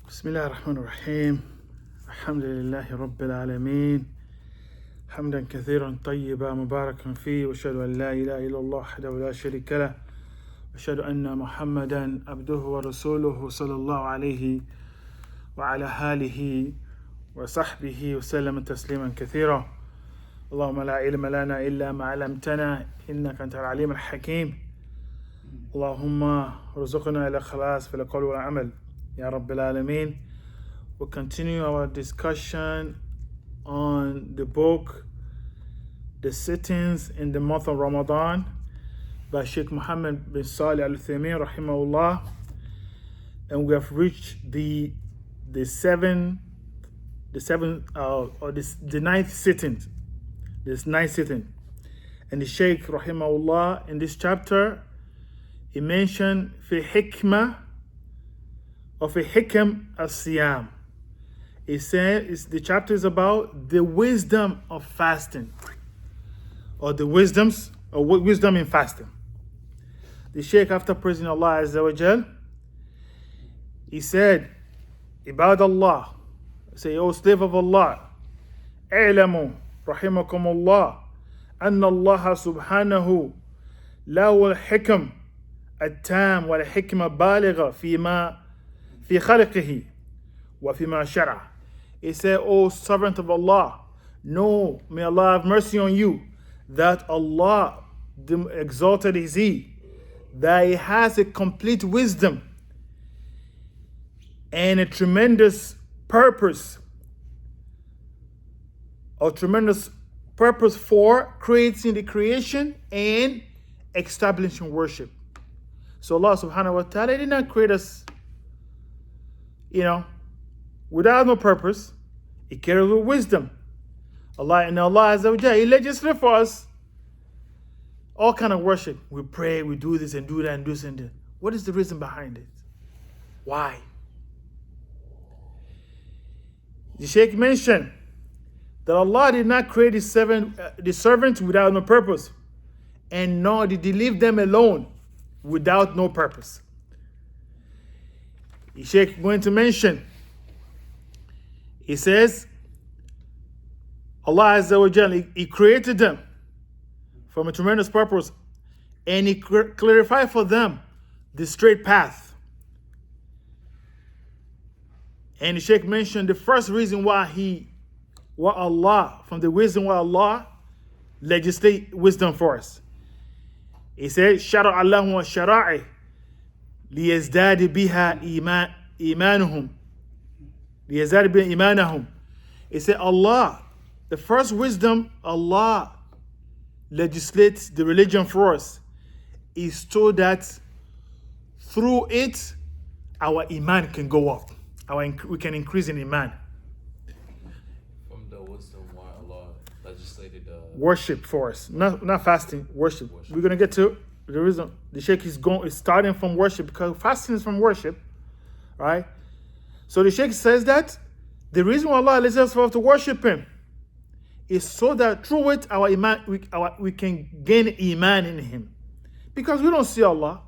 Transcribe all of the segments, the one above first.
بسم الله الرحمن الرحيم. الحمد لله رب العالمين، حمدا كثيرا طيبا مباركا فيه، واشهد ان لا اله الا الله وحده لا شريك له، واشهد ان محمدا عبده ورسوله صلى الله عليه وعلى اله وصحبه وسلم تسليما كثيرا. اللهم لا علم لنا الا ما علمتنا انك انت العليم الحكيم. اللهم ارزقنا الاخلاص في القول والعمل Ya Rabbil Alameen. We'll continue our discussion on the book The Sittings in the Month of Ramadan by Sheikh Muhammad bin Salih Al-Uthaymeen rahimahullah. And we have reached the ninth sitting. This ninth sitting. And the Sheikh rahimahullah in this chapter, he mentioned fi hikmah of a hikam as-siyam. He said the chapter is about the wisdom of fasting, or wisdom in fasting. The Shaykh, after praising Allah Azza wa Jal, he said, Ibad Allah, say, O slave of Allah, اعلموا رحمكم الله أن الله سبحانه له الحكم التام والحكمة بالغة في خلقه وفيما شرع. He said, O servant of Allah, know, may Allah have mercy on you, that Allah, exalted is He, that He has a complete wisdom and a tremendous purpose for creating the creation and establishing worship. So Allah subhanahu wa ta'ala did not create us without no purpose. He carries with wisdom. Allah Azza wa Jalla, He legislated for us all kind of worship. We pray, we do this and do that and do this and that. What is the reason behind it? Why? The Shaykh mentioned that Allah did not create the servants without no purpose, and nor did He leave them alone without no purpose. The Shaykh going to mention, he says, Allah Azza wa Jalla, He created them from a tremendous purpose, and He clarified for them the straight path. And the Shaykh mentioned the first reason why Allah legislate wisdom for us. He said, Shara Allahu wa shara'i liyazdadi biha imanuhum. Liyazdadi biha imanahum. He said, Allah, the first wisdom Allah legislates the religion for us is so that through it our iman can go up. We can increase in iman. From the wisdom why Allah legislated worship for us, not fasting, worship. We're gonna get to the reason. The Sheikh is starting from worship, because fasting is from worship, right? So the Sheikh says that the reason why Allah lets us to worship Him is so that through it our iman, we can gain iman in Him, because we don't see Allah.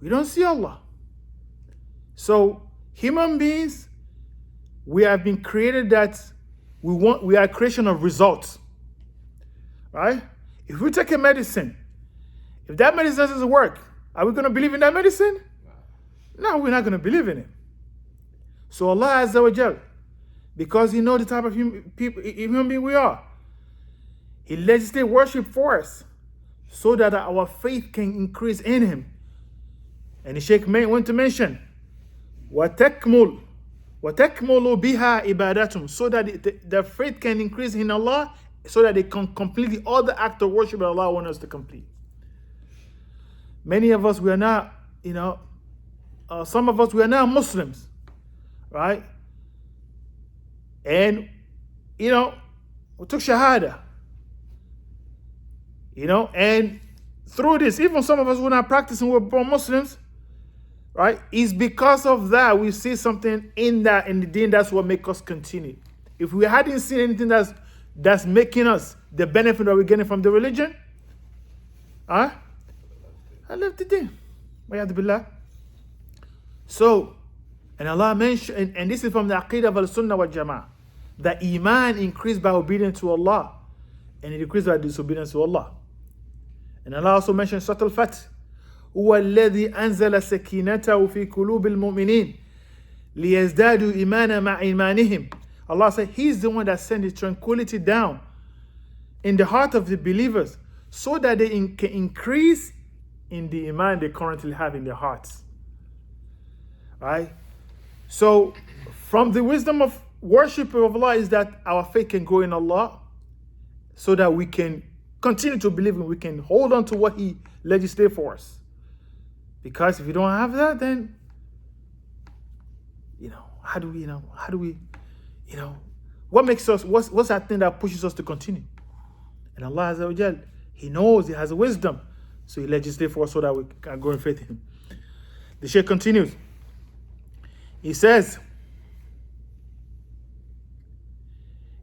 We don't see Allah. So human beings, we have been created that we are a creation of results, right? If we take a medicine, if that medicine doesn't work, are we going to believe in that medicine? No, we're not going to believe in it. So Allah Azza wa Jal, because He knows the type of human being we are, He legislates worship for us so that our faith can increase in Him. And the Shaykh went to mention, وَتَكْمُلُ بِهَا إِبَادَتُمْ, so that the faith can increase in Allah, so that they can complete all the act of worship that Allah wants us to complete. Many of us, we are not, some of us, we are not Muslims, right? And, we took Shahada, and through this, even some of us who are not practicing, we're born Muslims, right? It's because of that we see something in the deen, that's what makes us continue. If we hadn't seen anything that's making us the benefit that we're getting from the religion, I left the deen. So And Allah mentioned, and this is from the Aqidah of Al-Sunnah wal Jama'ah, that Iman increased by obedience to Allah, and it decreased by disobedience to Allah. And Allah also mentioned Surah Al-Fath, هو الذي أنزل سكينته في قلوب المؤمنين ليزدادوا إيمانا مع إيمانهم. Allah said He's the one that sent the tranquility down in the heart of the believers so that they can increase in the Iman they currently have in their hearts. Right? So, from the wisdom of worship of Allah is that our faith can grow in Allah so that we can continue to believe and we can hold on to what He legislated for us. Because if you don't have that, then, how do we, what makes us, what's that thing that pushes us to continue? And Allah Azza wa Jal, He knows, He has wisdom. So He legislates for us so that we can grow in faith in Him. The Shaykh continues. He says,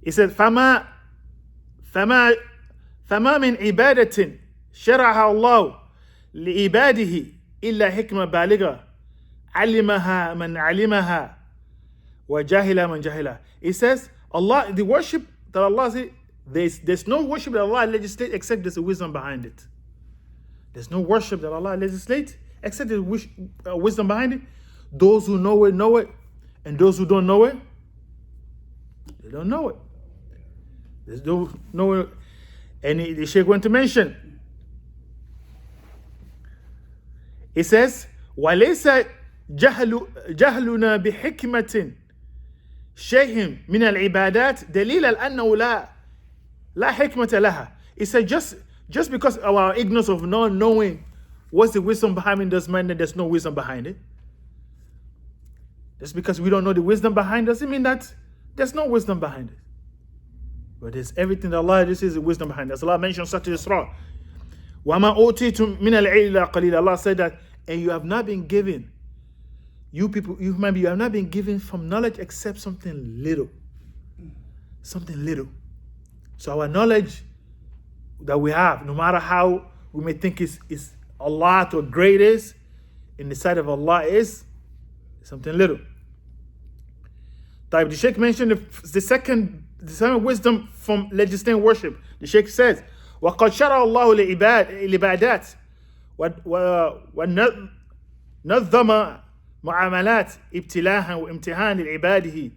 فما من عبادة شرعها الله لعباده إلا حكمة بالغة علمها من علمها وجاهلها من جاهلها. He says, Allah, the worship that Allah says, there's no worship that Allah legislates except there's a wisdom behind it. There's no worship that Allah legislates except there's wisdom behind it. Those who know it, and those who don't know it, they don't know it. There's no it. And the Shaykh went to mention, he says, وَلَيْسَ جَهْلُنَا بِحِكْمَةٍ شَيْءٍ مِنَ الْعِبَادَاتِ دَلِيلًا أَنَّهُ لَا حِكْمَةَ لَهَا. He said, just because of our ignorance of not knowing what's the wisdom behind it doesn't mean that there's no wisdom behind it. Just because we don't know the wisdom behind it doesn't mean that there's no wisdom behind it. But there's everything that Allah, this is the wisdom behind it. As Allah mentioned such Isra. وَمَا أُوتِيتُم مِّنَ الْعِلْمِ قَلِيلًا. Allah said that, and you have not been given, you people, you human beings, you have not been given from knowledge except something little. Something little. So our knowledge that we have, no matter how we may think is a lot or great is, in the sight of Allah is something little. The Shaykh mentioned the second wisdom from legislating worship. The Shaykh says, وَقَدْ شَرَعَ اللَّهُ الْعِبَادَاتِ وَنَظَّمَ مُعَامَلَاتِ ابْتِلَاءً وَامْتِحَانًا لِعِبَادِهِ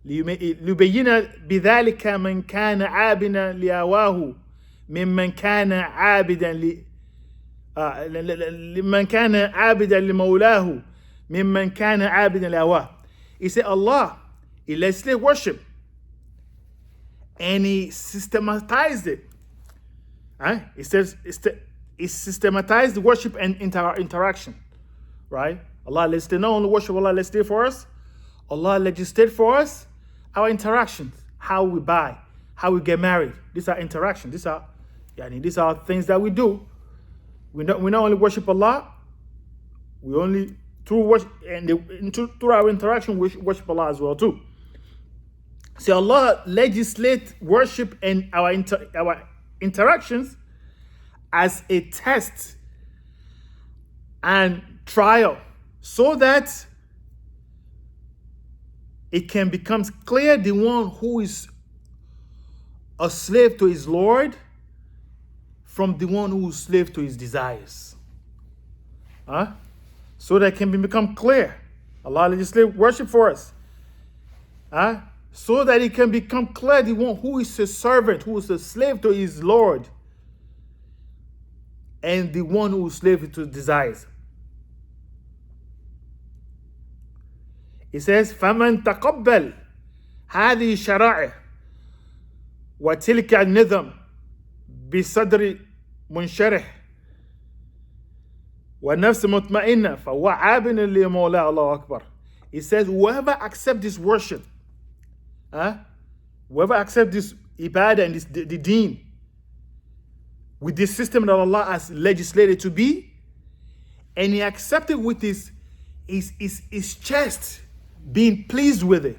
ليبين بذلك من كان عابدا لهواه ممن كان عابدا لمن كان عابدا لمولاه ممن كان عابدا لهواه. He said Allah, He legislated worship and He systematized it. Right? He says He systematized the worship and interaction. Right? Allah legislated not only worship, Allah legislated for us. Allah legislated for us our interactions, how we buy, how we get married. These are interactions. These are things that we do. We not only worship Allah, we only through worship and through our interaction we worship Allah as well too. So Allah legislates worship and our interactions as a test and trial, so that it can become clear the one who is a slave to his Lord from the one who is slave to his desires. So that it can become clear. Allah legislates worship for us. So that it can become clear the one who is a servant, who is a slave to his Lord, and the one who is slave to his desires. He says, فَمَنْ تَقَبَّلْ هَذِهِ الشَّرَائِعِ وَتِلْكَ النِّظَمِ بِصَدْرِ مُنْشَرِحٍ وَنَفْسِ مُطْمَئِنَّةٍ فَهُوَ عَابٍ لِمَوْلَاهُ. Allahu Akbar. He says, whoever accepts this worship, whoever accepts this ibadah and the deen with this system that Allah has legislated to be, and he accepts it with his chest being pleased with it,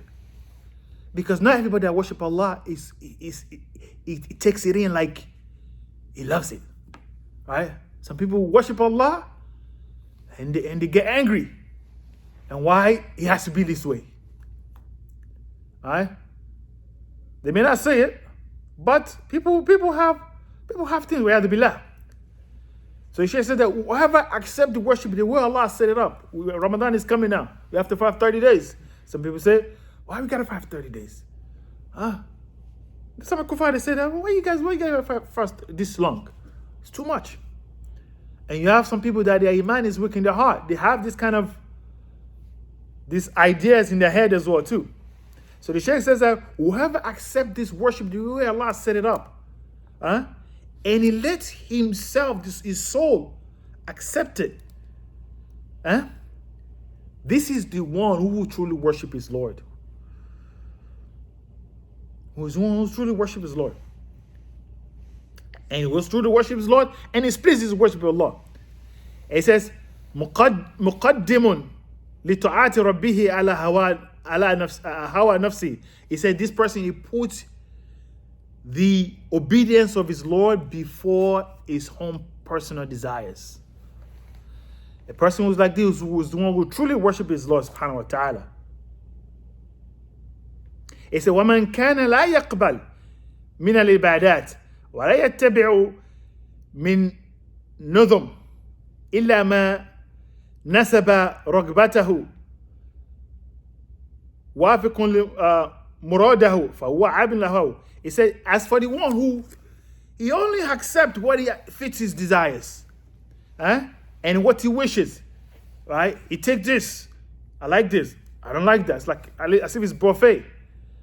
because not everybody that worship Allah it takes it in like he loves it, right? Some people worship Allah and they get angry, and why it has to be this way. All right? They may not say it, but people have things where they have to be left. So Sheikh said that whoever accept the worship the way Allah set it up, Ramadan is coming now. We have to fast 30 days. Some people say, why we gotta fast 30 days? Some kuffar, they say that, why you guys fast this long? It's too much. And you have some people that their iman is weak in their heart. They have these ideas in their head as well too. So the Shaykh says that whoever accept this worship the way Allah set it up, and he lets himself, his soul, accept it. This is the one who will truly worship his Lord. Who is the one who truly worship his Lord. And he will truly worship his Lord, and he's pleased to worship Allah. It says, مُقَدِّمٌ لِطَاعَةِ رَبِّهِ عَلَى هَوَى نَفْسِهِ. He said this person, he puts the obedience of his Lord before his own personal desires. A person who's like this, who is the one who truly worship his Lord subhanahu wa ta'ala. He said, وَمَنْ كَانَ لَا يَقْبَلْ مِنَ الْعِبَادَاتِ وَلَا يَتَّبِعُ مِنْ نُظُمْ إِلَّا مَا نَسَبَ رَغْبَتَهُ وَافِقٌ مُرَادَهُ فَهُوَ عَابٍ لَهُ. He said, as for the one who, he only accepts what he fits his desires, and what he wishes, right? He takes this, I like this, I don't like that. It's like as if it's buffet,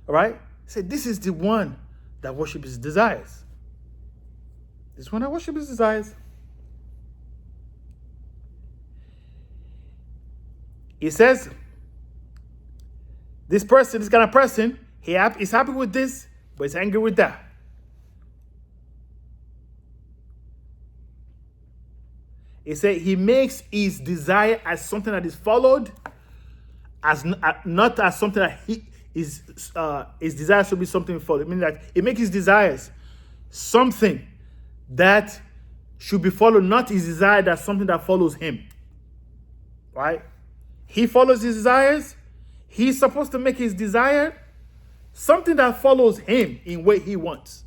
all right? He said, this is the one that worships his desires. This one that worships his desires. He says, this kind of person, he's happy with this, but he's angry with that. He said he makes his desire as something that is followed, as not as something that his desire should be something followed. I mean that he makes his desires something that should be followed, not his desire that's something that follows him. Right? He follows his desires. He's supposed to make his desire something that follows him in what he wants.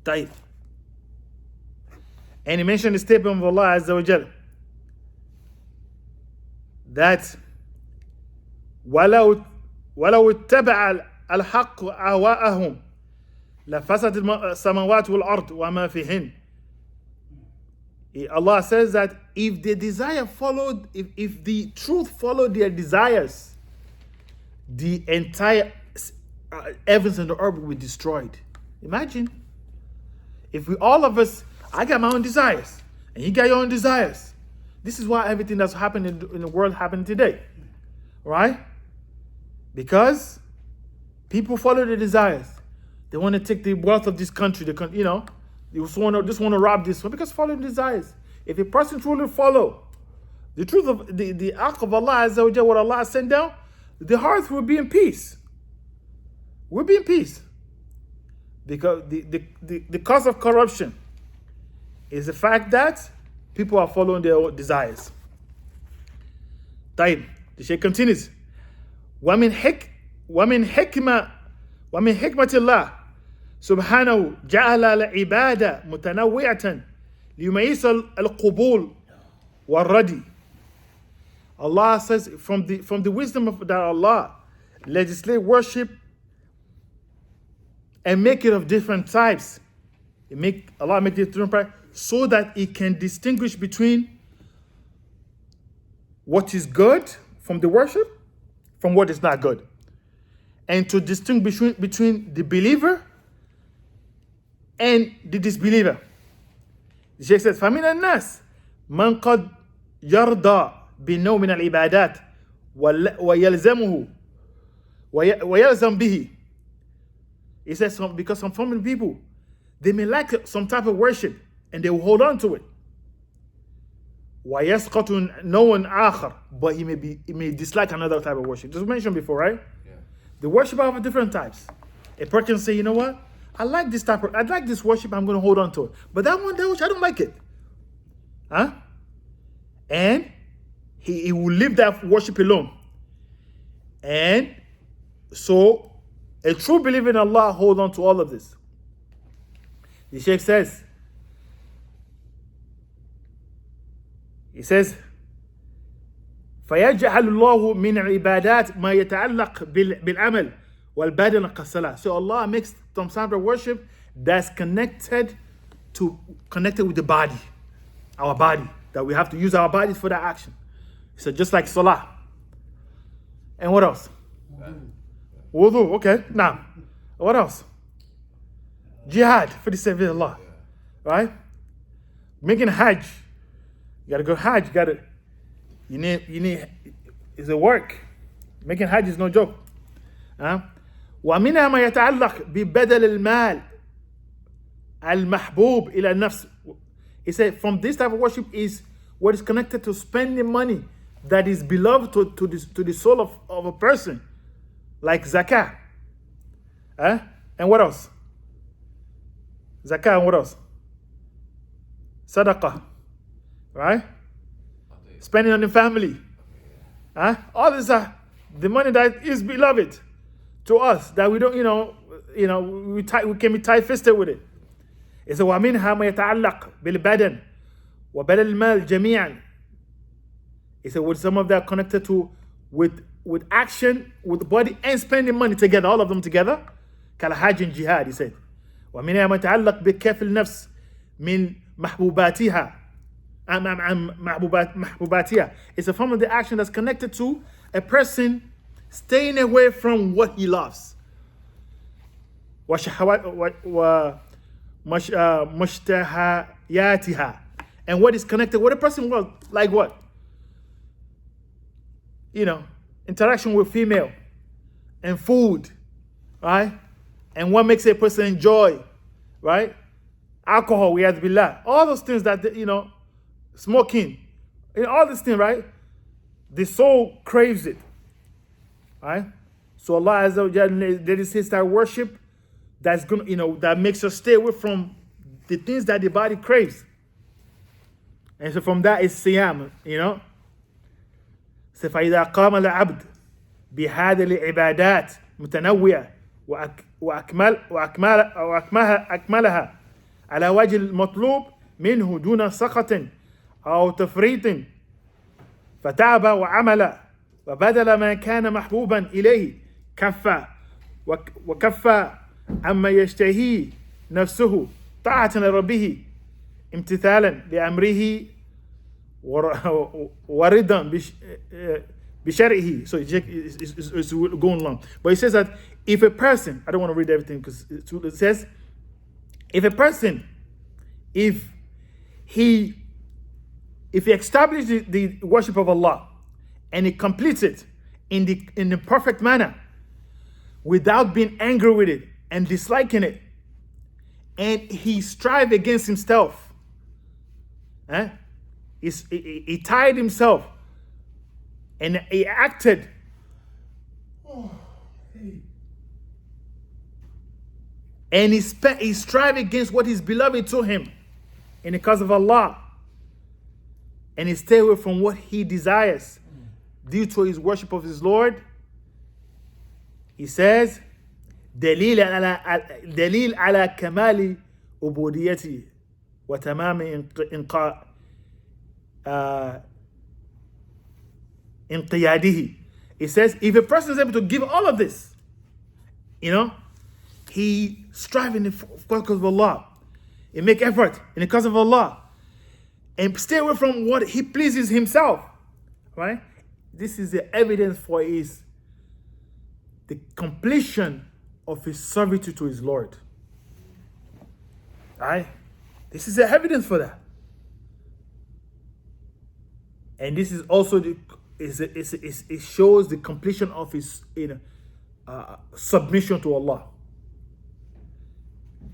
Taif. And he mentioned the statement of Allah Azza wa Jal that وَلَوْ اتَّبَعَ الْحَقُّ أَهْوَاءَهُمْ لَفَسَدَتِ السَّمَاوَاتُ وَالْأَرْضُ وَمَا فِيهِنْ. Allah says that if the desire followed, if the truth followed their desires, the entire heavens and the earth will be destroyed. Imagine if all of us, I got my own desires, and you got your own desires. This is why everything that's happening in the world happened today, right? Because people follow their desires. They want to take the wealth of this country. They just want to rob this one because following desires. If a person truly follow the truth of the act of Allah Azza wa Jalla, what Allah sent down, the hearts will be in peace. We'll be in peace. Because the cause of corruption is the fact that people are following their own desires. Taib. The Shaykh continues. وَمِنْ حِكْمَةِ اللَّهِ سبحانه جعل العبادة متنوعة ليميز القبول والرد. Allah says from the wisdom of that Allah legislate worship and make it of different types. Allah make it different types so that it can distinguish between what is good from the worship from what is not good, and to distinguish between the believer and the disbeliever. The Shaykh says, فَمِنَ النَّاسِ مَنْ قَدْ يَرْضَى بِالنَّوْمِ مِنَ الْعِبَادَاتِ وَيَلْزَمُهُ وَيَلْزَمْ بِهِ. He says, because some family people, they may like some type of worship and they will hold on to it. وَيَسْقَطُ نَوْعًا آخَرٍ. But he may dislike another type of worship. Just mentioned before, right? Yeah. The worship are of different types. A person can say, you know what? I like this worship, I'm going to hold on to it. But that one, I don't like it. And he will leave that worship alone. And so a true believer in Allah hold on to all of this. The Sheikh says, فيجعل الله من عبادات ما يتعلق بالعمل والبدن كالصلاة. So Allah makes some sort of worship that's connected with the body, our body, that we have to use our bodies for that action. So just like salah. And what else? Wudu, okay. Now, what else? Jihad for the sake of Allah, right? Making Hajj. You gotta go Hajj. You need. It's a work. Making Hajj is no joke. ومنها ما يتعلق ببدل المال المحبوب إلى النفس. He said from this type of worship is what is connected to spending money that is beloved to the soul of a person, like zakah. And what else? Zakah and what else? Sadaqah, right? Spending on the family. All these are the money that is beloved to us, that we don't, we can be tight-fisted with it. It's a وَمِنْهَا مَا يَتَعَلَّقْ بِالْبَدَنِ وَبَدَلِ الْمَالِ جَمِيعًا. It's with some of that connected to with action, with the body and spending money together, all of them together. كالحاج and jihad, he said. وَمِنْهَا مَا يَتَعَلَّقْ بِكَفِ النَّفْسِ مِنْ محبوباتها. محبوباتها. It's a form of the action that's connected to a person staying away from what he loves. ومشتهياتها. And what is connected, what a person wants, like what? Interaction with female and food, right? And what makes a person enjoy, right? Alcohol, we have billah. All those things that, smoking, all these things, right? The soul craves it, right? So Allah Azza wa Jalla, there is his type of worship that's gonna, that makes us stay away from the things that the body craves. And so from that is siyam, So فإذا قام العبد بهذه العبادات متنوعة وأكملها على وجه المطلوب منه دون سخط أو تفريط فتعب وعمل وبدل ما كان محبوبا إليه وكف عما يشتهي نفسه طاعة لربه امتثالا لأمره ورضا بشرعه. So it's going long. But he says that if a person, I don't want to read everything because it says, if a person, if he establishes the worship of Allah and he completes it in the perfect manner without being angry with it and disliking it, and he strive against himself, he tired himself and he acted and he strive against what is beloved to him in the cause of Allah, and he stay away from what he desires due to his worship of his Lord. He says, دليل على كمال عبوديته وتمام انقياده. He says, if a person is able to give all of this, he strive in the cause of Allah, he make effort in the cause of Allah, and stay away from what he pleases himself, right? This is the evidence for the completion of his servitude to his Lord. Right? This is the evidence for that. And this is also it shows the completion of his submission to Allah.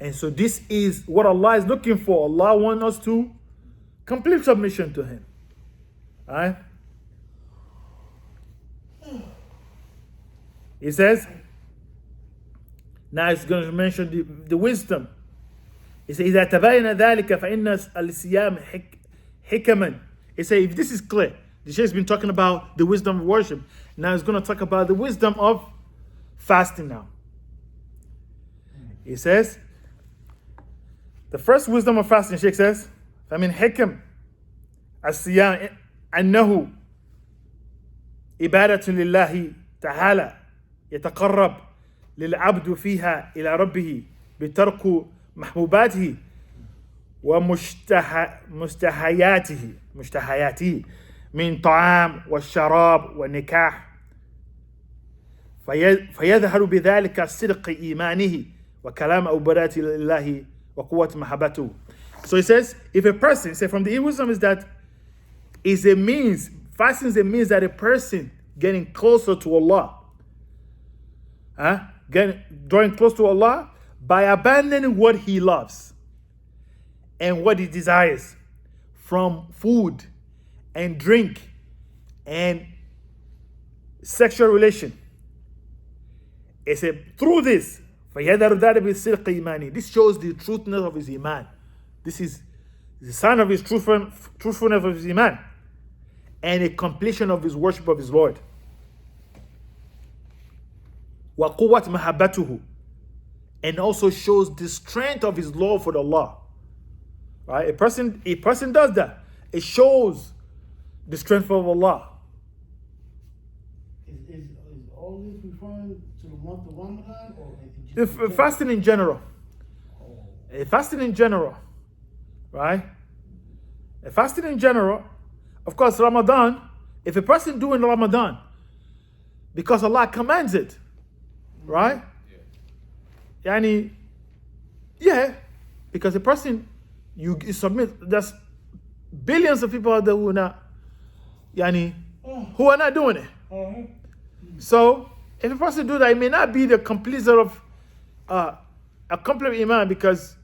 And so this is what Allah is looking for. Allah wants us to complete submission to him. Right? He says, now it's going to mention the wisdom. He says, إذا تبين ذلك فإن الصيام حكما. He says, if this is clear, The Sheikh's been talking about the wisdom of worship. Now he's going to talk about the wisdom of fasting now. He says, the first wisdom of fasting, Sheikh says, فَمِنْ حِكَمْ الصِّيَامِ أَنَّهُ إبادة لله تعالى يتقرب للعبد فيها إلى ربه بترك محبوباته ومشتهياته من طعام والشراب والنكاح فيظهر بذلك صدق إيمانه وكلام عبادة لله وقوة محبته. So he says, if a person, say from the wisdom is that is a means, fasting is a means that a person getting closer to Allah, drawing close to Allah by abandoning what he loves and what he desires from food and drink and sexual relation. He said, through this, this shows the truthness of his iman. This is the sign of his truthfulness of his iman and a completion of his worship of his Lord. وَقُوَّةْ مَحَبَّتُهُ, and also shows the strength of his love for Allah. Right? A person does that. It shows the strength of Allah. Is all this referring to the month of Ramadan or Fasting in general. Fasting in general. Right? Fasting in general. Of course, Ramadan, if a person doing Ramadan because Allah commands it, right? Yeah. Because a person, you submit, there's billions of people out there who are not, who are not doing it. So, if a person do that, it may not be the complete of a complete iman, because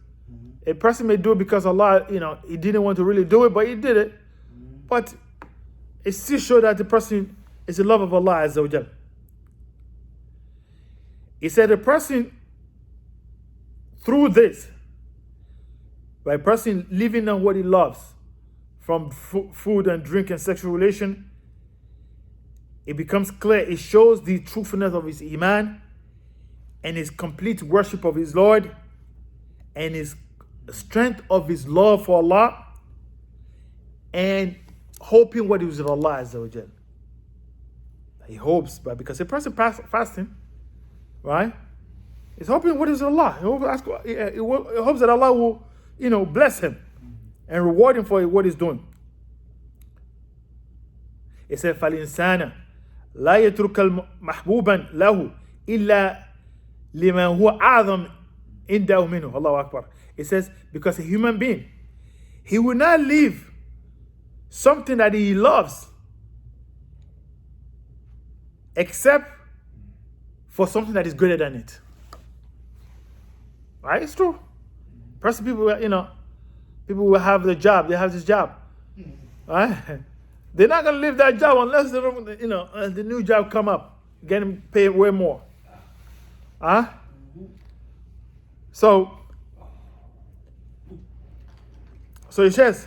a person may do it because Allah, he didn't want to really do it, but he did it. But it still shows that the person is the love of Allah Azza wa Jal. He said a person, through this, by a person living on what he loves, from food and drink and sexual relation, it becomes clear, it shows the truthfulness of his iman and his complete worship of his Lord and his strength of his love for Allah and hoping what is with Allah Azza wa Jal. He hopes, but because a person fasting, right, he's hoping what is with Allah. He hopes that Allah will, bless him and reward him for what he's doing. He said, فَالْإِنسَانَ لَا يَتْرُكَ مَحْبُوبًا لَهُ إِلَّا لِمَنْ هُوَ أَعْظَمْ إِنْدَهُ مِنْهُ. Allahu Akbar. It says, because a human being, he will not leave something that he loves except for something that is greater than it. Right? It's true. Person, people will have the job. They have this job. Right? They're not going to leave that job unless the new job come up, getting paid way more. So he says,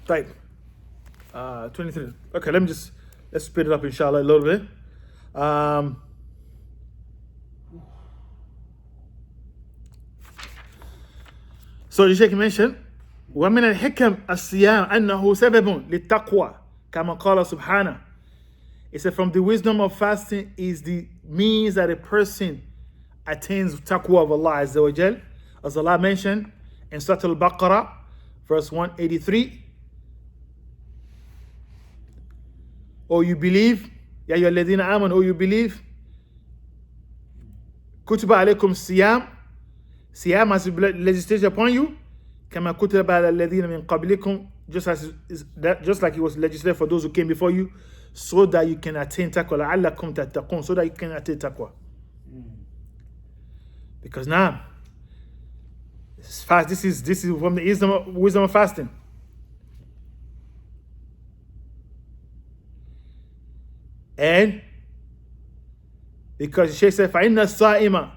right, 23. Okay, let's speed it up, inshallah, a little bit. So the Sheikh mentioned, وَمِنَ الْحِكَمْ الصِّيَامِ أَنَّهُ سَبَبٌ لِلتَّقْوَى كَمَا قَالَ سُبْحَانَهُ. It said from the wisdom of fasting is the means that a person attains taqwa of Allah Azza wa Jal. As Allah mentioned in Surah Al-Baqarah, verse 183. O you believe, Ya ayyuhalladhina amanu, O you believe, Kutiba alaykum siyam. Siyam has been legislated upon you. Kama kutiba ala alladhina min qablikum. Just like it was legislated for those who came before you, so that you can attain taqwa. La'allakum tattaqun, so that you can attain taqwa. Because now, this is from the wisdom of fasting. And because Shaykh said, فَإِنَّ الصَّائِمَ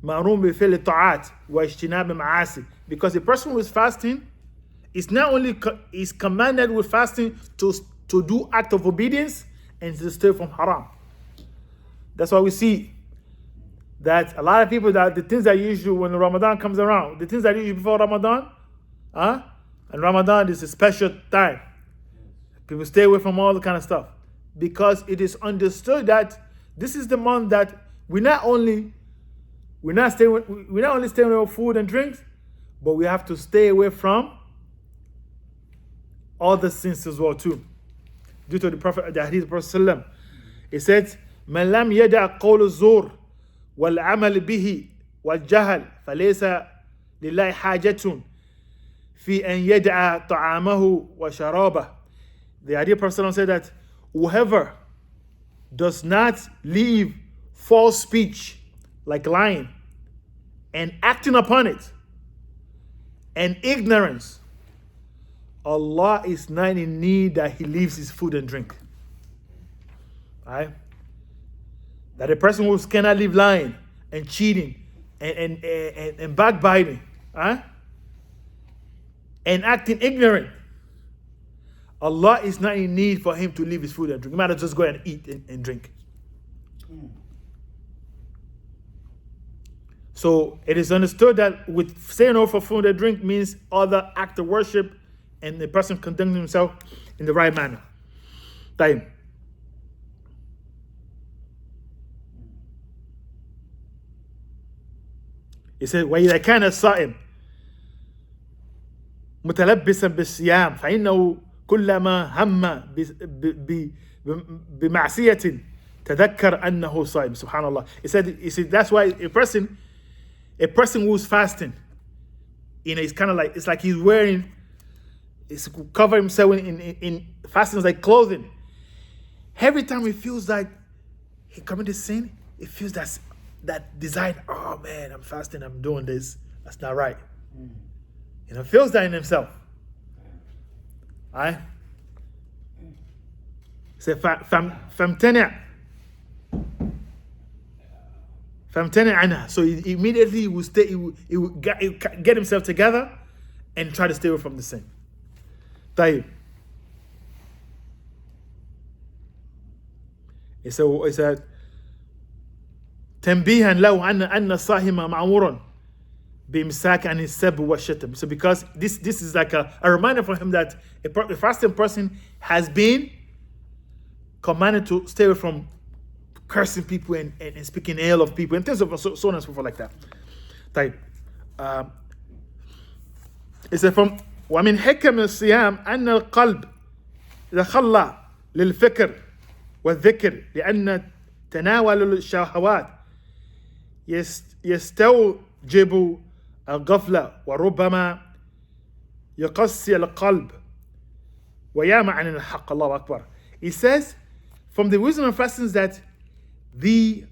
مَعْرُومٌ بِفِعْلِ الطَّاعَاتِ وَاجْتِنَابِ الْمَعَاصِي. Because a person who is fasting it's not only is commanded with fasting to do act of obedience and to stay from haram. That's why we see that a lot of people, that the things that you do when Ramadan comes around, the things that you do before Ramadan, and Ramadan is a special time. People stay away from all the kind of stuff because it is understood that this is the month that we're not only staying away with food and drinks, but we have to stay away from all the sins as well too. Due to the Prophet, the Hadith of the Prophet ﷺ, it says, "Man lam yada qawl az-zur wal amal bihi wal jahl falaysa lillahi hajatun fi an yada'a ta'amahu wa sharabah." The Hadith of the Prophet ﷺ said that whoever does not leave false speech like lying and acting upon it and ignorance, Allah is not in need that he leaves his food and drink. Right? That a person who cannot leave lying and cheating and backbiting, and acting ignorant, Allah is not in need for him to leave his food and drink. He might just go and eat and drink. So it is understood that with saying no for food and drink means other act of worship, and the person conducting himself in the right manner. Time. He said, وَإِذَا كَانَ الصَّائِمُ متلبسا بالصيام فإنه كلما هم بمعصية تذكر أنه صائم. Subhanallah. He said that's why a person who's fasting, it's kind of like, it's like he's wearing, it's cover himself in fasting is like clothing. Every time he feels like he committed sin, he feels that desire, oh man, I'm fasting, I'm doing this, that's not right. Feels that in himself. Alright? Say فامتنع عنها. So immediately he will get himself together and try to stay away from the sin. طيب. It said تنبيها له أن الصائم معمور بإمساك عن السب والشتم. So because this is like a reminder for him that a fasting person has been commanded to stay away from cursing people and speaking ill of people and things of so on and so forth like that. طيب. It said from ومن حكم الصيام أن القلب إذا خلى للفكر والذكر لأن تناول الشهوات يستوجب الغفلة وربما يقسي القلب ويعمى عن الحق. الله أكبر. He says from the wisdom of fasting is that the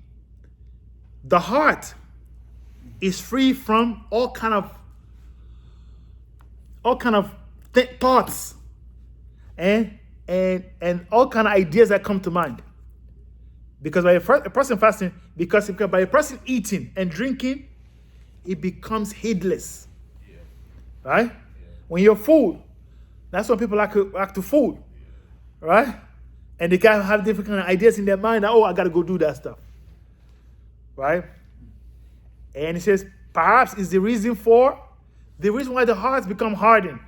heart is free from all kind of thoughts and all kind of ideas that come to mind. Because by a person fasting, because by a person eating and drinking, it becomes heedless. Yeah. Right? Yeah. When you're full, that's when people like to food. Yeah. Right? And they can have different kind of ideas in their mind. Oh, I got to go do that stuff. Right? And he says, perhaps is the reason why the hearts become hardened.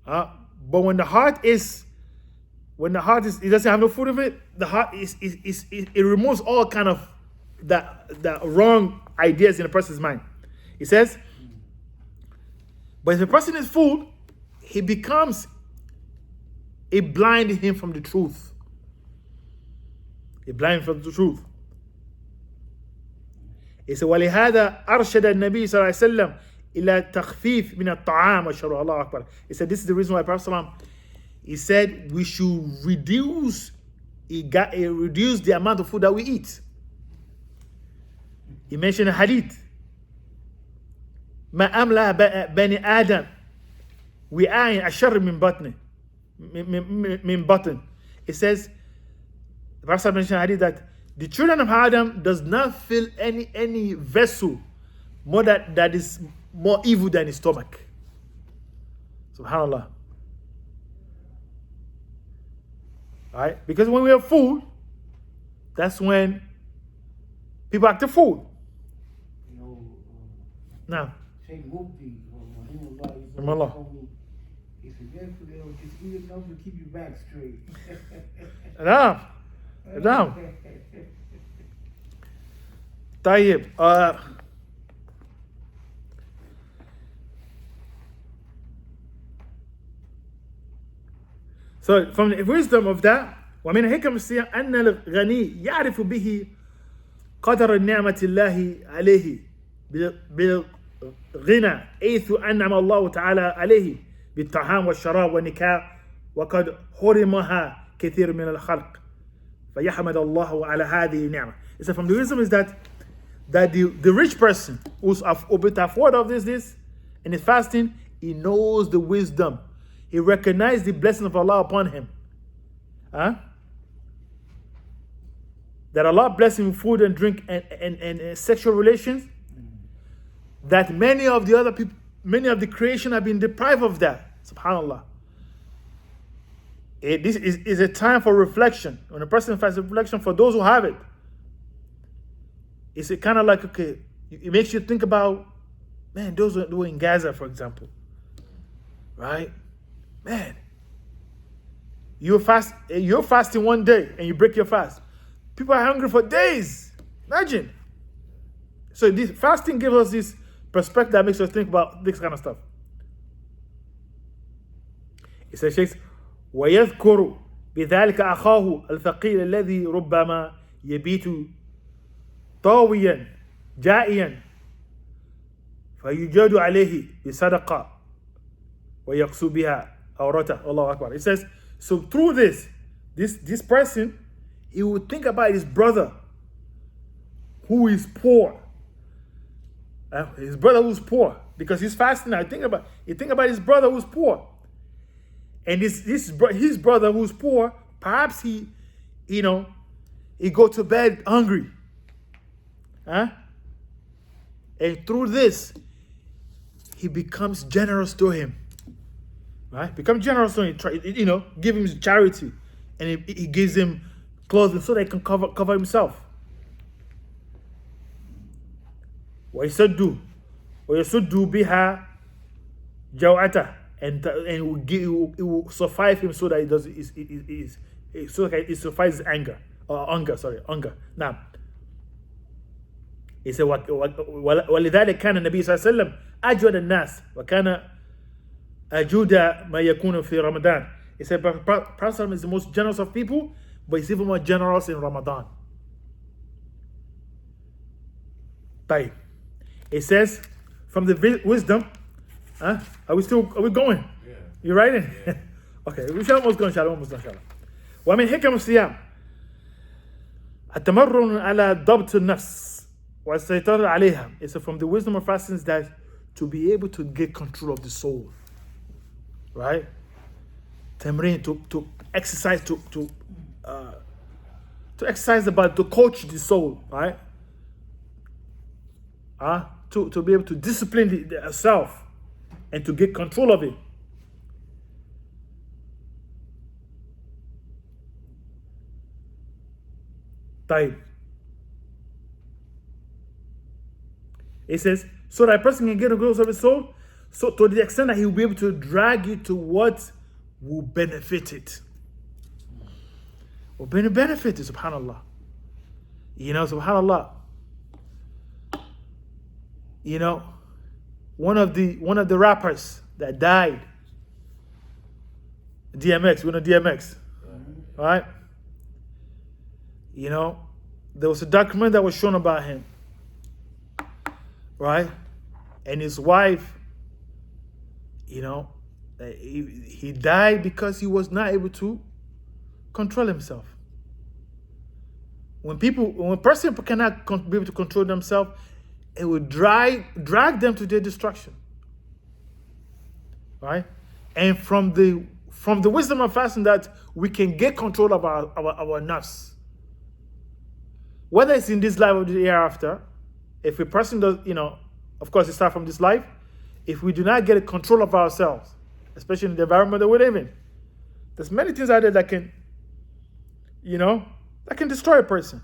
But when the heart is, it doesn't have no food of it, the heart it removes all kind of the wrong ideas in a person's mind. He says, but if a person is full, it blinds him from the truth. It blinds him from the truth. He said, وَلِهَذَا أَرْشَدَ النَّبِيُّ صلى الله عليه وسلم إلى تخفيف من الطعام والشراب. الله أكبر. He said, this is the reason why Prophet ﷺ, he said we should reduce the amount of food that we eat. He mentioned a hadith. ما أملأ بني آدم وعاء أشر من بطن. It says, the Prophet mentioned a hadith that the children of Adam does not fill any vessel more that is more evil than his stomach. SubhanAllah. Right? Because when we have food, that's when people act the fool. You know, Now, Sheikh Mufti, Rahimahullah. told me, he said, just eat enough to keep your back straight. نعم نعم طيب So from the wisdom of that, ومن حكم الصيام أن الغني يعرف به قدر النعمة الله عليه بالغنى حيث أنعم الله تعالى عليه بالطعام والشراب والنكاح وقد حرمها كثير من الخلق فيحمد الله على هذه النعمة. So from the wisdom is that the rich person who's afford of this and is fasting, he knows the wisdom. He recognizes the blessing of Allah upon him. Huh? That Allah bless him with food and drink and sexual relations. That many of the other people, many of the creation have been deprived of that. SubhanAllah. This is a time for reflection. When a person fasts, reflection for those who have it. It's kind of like, okay, it makes you think about, man, those who are in Gaza, for example. Right? Man, you're fasting one day and you break your fast. People are hungry for days. Imagine. So this fasting gives us this perspective that makes us think about this kind of stuff. It says, ويذكر بذلك أخاه الثقيل الذي ربما يبيت طاويا جائيا فيجاد عليه بصدقة ويقصو بها عورته. الله أكبر. It says, so through this person, he would think about his brother who is poor. His brother who's poor because he's fasting now. He think about his brother who's poor. And his brother who's poor, perhaps he go to bed hungry. Huh? And through this, he becomes generous to him. Right? Become generous to him, give him charity. And he gives him clothing so that he can cover himself. ويسد بها جوعته. And it will suffice him so that it suffices hunger. Now, he said, ولذلك كان النبي صلى الله عليه وسلم أجود الناس وكان أجود ما يكون في رمضان. He said, Prophet is the most generous of people, but he's even more generous in Ramadan. طيب. It says, from the wisdom. Are we going? Yeah. You writing? Yeah. Okay, we're almost going, inshallah. ومن حكم الصيام التمرن على ضبط النفس والسيطرة عليها. It's from the wisdom of fasting is that to be able to get control of the soul, right? Tamrin, to exercise, to exercise to coach the soul, right? To be able to discipline the self. And to get control of it. Type. It says, so that a person can get a growth of his soul, so to the extent that he will be able to drag you to what will benefit it. Will benefit it, subhanAllah. SubhanAllah. One of the rappers that died, DMX, DMX, right? There was a document that was shown about him, right? And his wife, he died because he was not able to control himself. When a person cannot be able to control themselves, it will drag them to their destruction, right? And from the wisdom of fasting, that we can get control of our nafs, whether it's in this life or the hereafter. If a person does, of course, it starts from this life. if we do not get a control of ourselves, especially in the environment that we live in, there's many things out there that can, that can destroy a person.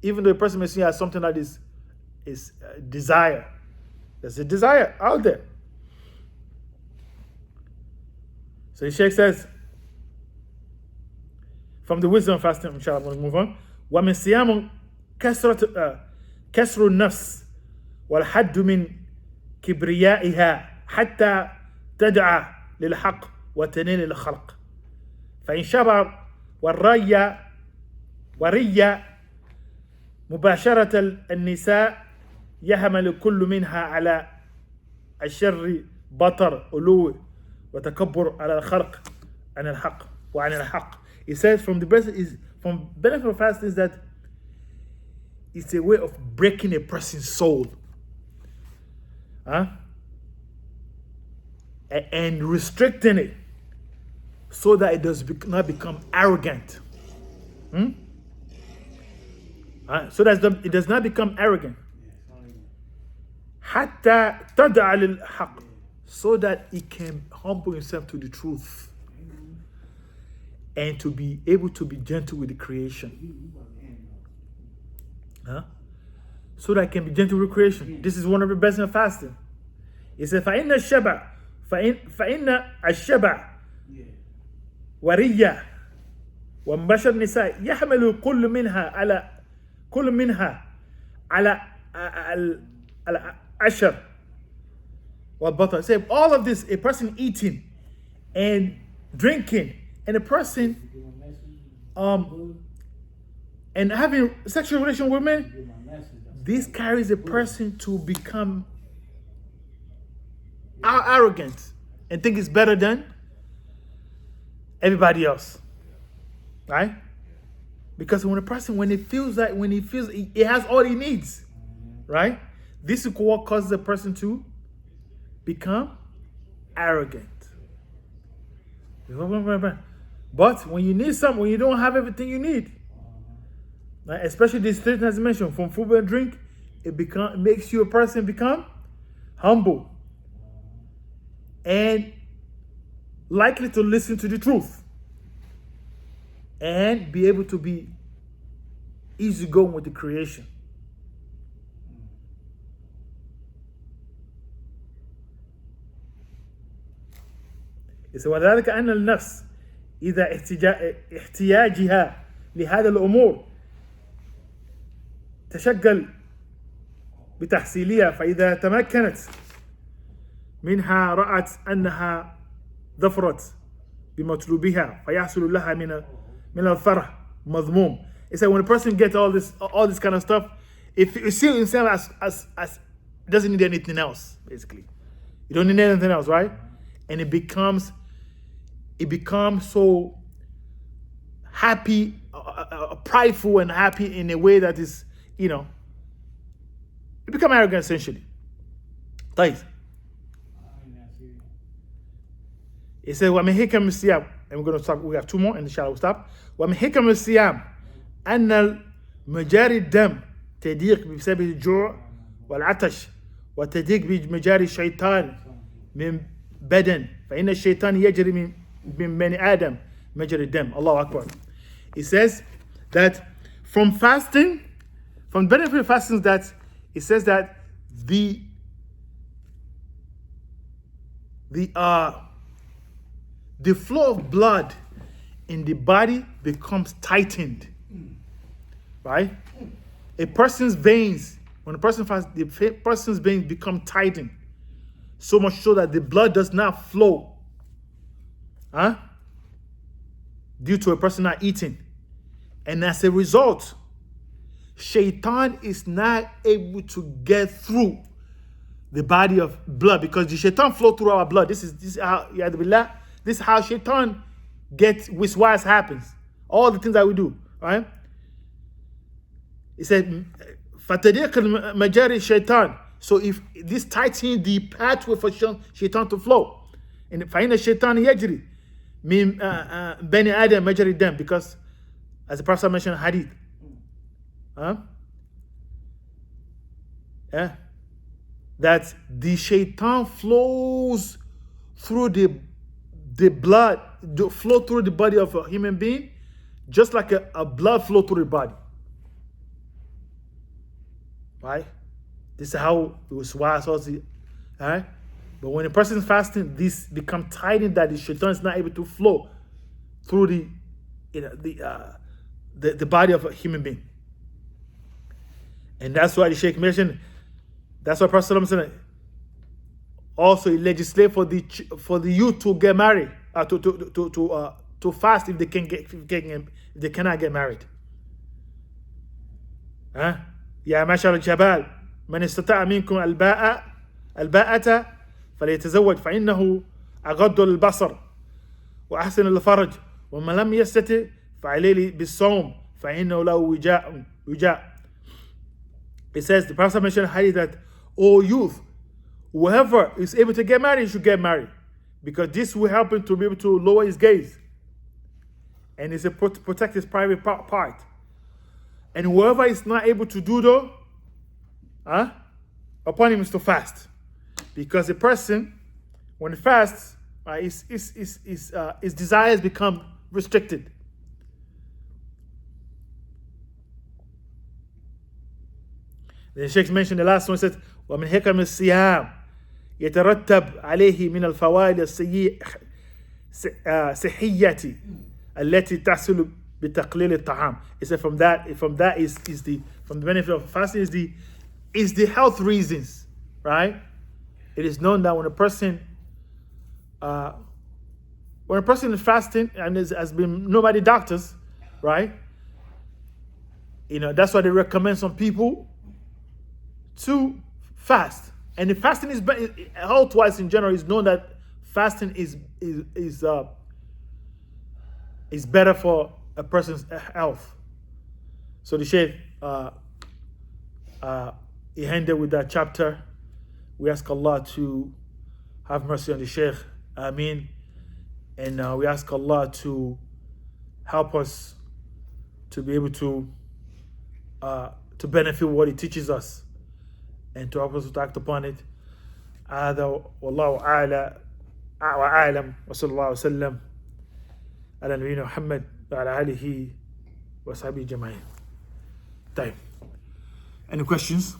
Even though a person may see it as something that is desire. There's a desire out there. So the Sheikh says, from the wisdom of fasting, inshallah, I'm going to move on. وَمِنْ صِيَامٌ كَسْرُ النَّفْسِ وَالْحَدُّ مِنْ كِبْرِيَائِهَا حَتَّى تَدْعَى لِلْحَقِّ وَتَنِيلِ الْخَلْقِ فإن شبع وريا مباشرة النساء يحمل كل منها على الشر بطر علو وتكبر على الخلق عن الحق وعن الحق. He says from benefit of fasting is that it's a way of breaking a person's soul, and restricting it so that it does not become arrogant. So that it does not become arrogant. حتى تدع للحق, so that it can humble himself to the truth and to be able to be gentle with the creation. So that it can be gentle with creation. This is one of the best in fasting. He said, فإن الشبع ورية ومباشر النساء يحمل كل منها على العشر والبطر. Say all of this, a person eating and drinking, and a person and having sexual relation with women, this carries a person to become arrogant and think it's better than everybody else, right? Because when he feels he has all he needs, right? This is what causes a person to become arrogant. But when you need something, when you don't have everything you need, right? Especially these three things I mentioned, from food and drink, it makes you a person become humble and likely to listen to the truth and be able to be easygoing with the creation. It says, وَذَلِكَ أَنَّ النَّفْسِ إِذَا احتياجها لهذا الأمور تشغل بتحصيلها فإذا تمكنت منها رأت أنها ظفرت بمطلوبها فيحصل لها من الفرح مضموم. It's like when a person gets all this kind of stuff, if you see himself as doesn't need anything else, basically. You don't need anything else, right? And it becomes so happy, prideful and happy in a way that is, it become arrogant essentially. Right? It says, وَمِنْ حِكَمِ الصِّيَامِ, and we're going to stop. We have two more, and inshallah we'll stop. وَمِنْ حِكَمِ الصِّيَامِ أَنَّ مجاري الدم تضيق بسبب الجوع والعطش وتضيق بمجاري الشيطان من بدن فإن الشيطان يجري من بني آدم مجرى الدم. Allahu Akbar. It says that from fasting, from the benefit of fasting is that it says that the flow of blood in the body becomes tightened, right? A person's veins, when a person fasts, the person's veins become tightened, so much so that the blood does not flow, due to a person not eating. And as a result, shaitan is not able to get through the body of blood, because the shaitan flow through our blood. This is how shaitan gets wiswas happens. All the things that we do, right? It said, "Fatadiq al-majari shaitan." So if this tightens the pathway for shaitan to flow, and فَإِنَّ الشَّيْطَانَ يَجْرِي مِنْ بَنِي آدَمَ مَجْرَى الدَّمِ, because as the Prophet mentioned in hadith, that the shaitan flows through the blood, flow through the body of a human being, just like a blood flow through the body. Right? This is how it was wise also. Alright? But when a person is fasting, this becomes tightened that the shaitan is not able to flow through the body of a human being. And that's why the Sheikh mentioned, that's why Prophet said, also legislate for the youth to get married, to fast if they cannot get married. يا معشر الشباب من استطاع منكم الباءة فليتزوج فإنه أغض للبصر وأحسن للفرج ومن لم يستطع فعليه بالصوم فإنه له وجاء. It says, the Prophet mentioned highly that, oh youth, whoever is able to get married should get married, because this will help him to be able to lower his gaze, and it's to protect his private part. And whoever is not able to do though, upon him is to fast, because a person, when he fasts, his desires become restricted. The Sheikh mentioned the last one, said, وَمِنْ حِكَمِ الصِّيَامِ يَتَرَتَّبْ عَلَيْهِ مِنَ الْفَوَائِدِ الصِّحِّيَّةِ التي تحصل بتقليل الطعام. He said from the benefit of fasting is the health reasons, right? It is known that when a person is fasting and has been nobody doctors, right? That's why they recommend some people to fast. And the fasting is health-wise in general, is known that fasting is better for a person's health. So the Shaykh he ended with that chapter. We ask Allah to have mercy on the Shaykh. Ameen. And we ask Allah to help us to be able to benefit what he teaches us, and to help us to act upon it. هذا والله أعلم وصلى الله وسلم على نبينا محمد وعلى آله وصحبه أجمعين. طيب. Any questions?